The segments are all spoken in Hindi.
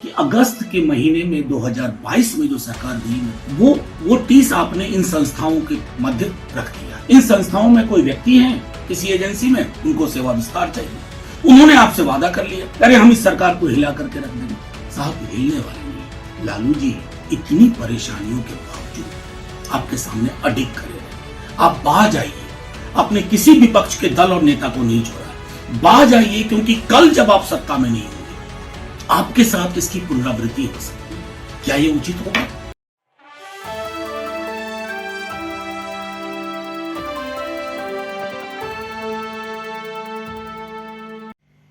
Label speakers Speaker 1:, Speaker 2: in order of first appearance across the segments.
Speaker 1: कि अगस्त के महीने में 2022 में जो सरकार गई वो टीस आपने इन संस्थाओं के मध्य रख दिया। इन संस्थाओं में कोई व्यक्ति हैं किसी एजेंसी में, उनको सेवा विस्तार चाहिए। उन्होंने आपसे वादा कर लिया, अरे हम इस सरकार को हिला करके रख देंगे। साहब हिलने वाले नहीं। लालू जी इतनी परेशानियों के बावजूद आपके सामने अडिग खड़े रहे। आप बाज आइए, अपने किसी विपक्ष के दल और नेता को नहीं छोड़ा। बाज आइए, क्योंकि कल जब आप सत्ता में नहीं होंगे आपके साथ इसकी पुनरावृत्ति हो सकती है। क्या ये उचित होगा?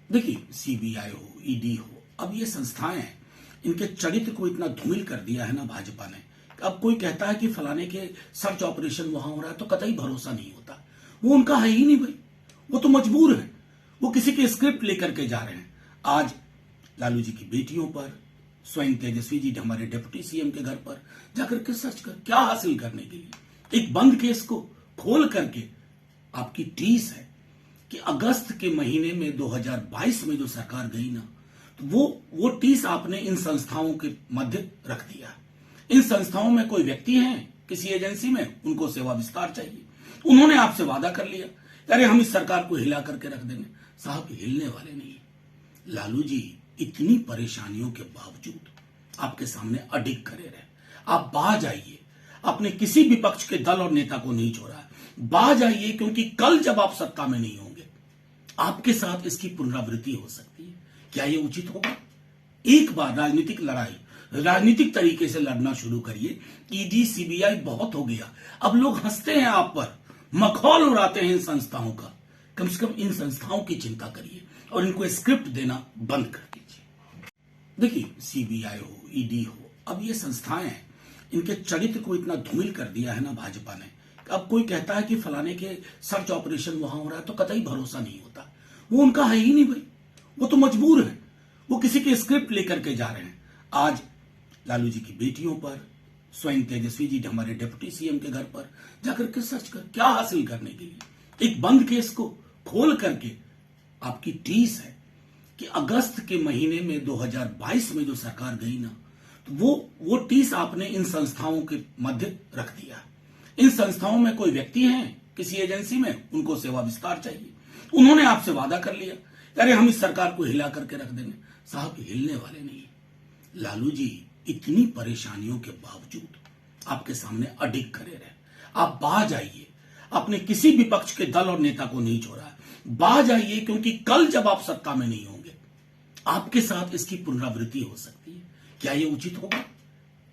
Speaker 1: देखिए, सीबीआई हो, ईडी हो, अब ये संस्थाएं हैं, इनके चरित्र को इतना धूमिल कर दिया है ना भाजपा ने। अब कोई कहता है कि फलाने के सर्च ऑपरेशन वहां हो रहा है तो कतई भरोसा नहीं होता। वो उनका है ही नहीं भाई, वो तो मजबूर है। वो किसी की स्क्रिप्ट लेकर के जा रहे हैं। आज लालू जी की बेटियों पर, स्वयं तेजस्वी जी हमारे डिप्टी सीएम के घर पर जाकर के सर्च कर क्या हासिल करने के लिए एक बंद केस को खोल करके आपकी टीस है कि अगस्त के महीने में 2022 में जो सरकार गई ना, तो वो टीस आपने इन संस्थाओं के मध्य रख दिया। इन संस्थाओं में कोई व्यक्ति हैं किसी एजेंसी में, उनको सेवा विस्तार चाहिए। उन्होंने आपसे वादा कर लिया, अरे हम इस सरकार को हिला करके रख देंगे। साहब हिलने वाले नहीं। लालू जी इतनी परेशानियों के बावजूद आपके सामने अडिग खड़े रहे। आप बाज आइए, अपने किसी विपक्ष के दल और नेता को नहीं छोड़ा। बाज आइए, क्योंकि कल जब आप सत्ता में नहीं होंगे आपके साथ इसकी पुनरावृत्ति हो सकती है। क्या ये उचित होगा? एक बार राजनीतिक लड़ाई राजनीतिक तरीके से लड़ना शुरू करिए। ईडी सीबीआई बहुत हो गया। अब लोग हंसते हैं आप पर, मखौल उड़ाते हैं इन संस्थाओं का। कम से कम इन संस्थाओं की चिंता करिए और इनको स्क्रिप्ट देना बंद कर दीजिए। देखिए, सीबीआई हो, ईडी हो, अब ये संस्थाएं हैं, इनके चरित्र को इतना धूमिल कर दिया है ना भाजपा ने। अब कोई कहता है कि फलाने के सर्च ऑपरेशन वहां हो रहा है तो कतई भरोसा नहीं होता। वो उनका है ही नहीं भाई, वो तो मजबूर है। वो किसी की स्क्रिप्ट लेकर के जा रहे हैं। आज लालू जी की बेटियों पर, स्वयं तेजस्वी जी हमारे डिप्टी सीएम के घर पर जाकर के सर्च कर क्या हासिल करने के लिए एक बंद केस को खोल करके आपकी टीस है कि अगस्त के महीने में 2022 में जो सरकार गई ना, तो वो टीस आपने इन संस्थाओं के मध्य रख दिया। इन संस्थाओं में कोई व्यक्ति हैं किसी एजेंसी में, उनको सेवा विस्तार चाहिए। उन्होंने आपसे वादा कर लिया, अरे हम इस सरकार को हिला करके रख देंगे। साहब हिलने वाले नहीं। लालू जी इतनी परेशानियों के बावजूद आपके सामने अडिग खड़े रहे। आप बाज आइए, अपने किसी विपक्ष के दल और नेता को नहीं छोड़ा। बाज आइए, क्योंकि कल जब आप सत्ता में नहीं होंगे आपके साथ इसकी पुनरावृत्ति हो सकती है। क्या ये उचित होगा?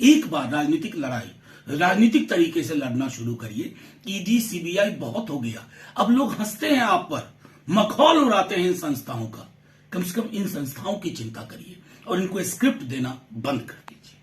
Speaker 1: एक बार राजनीतिक लड़ाई राजनीतिक तरीके से लड़ना शुरू करिए। ईडी सीबीआई बहुत हो गया। अब लोग हंसते हैं आप पर, मखौल उड़ाते हैं इन संस्थाओं का। कम से कम इन संस्थाओं की चिंता करिए और इनको स्क्रिप्ट देना बंद कर दीजिए।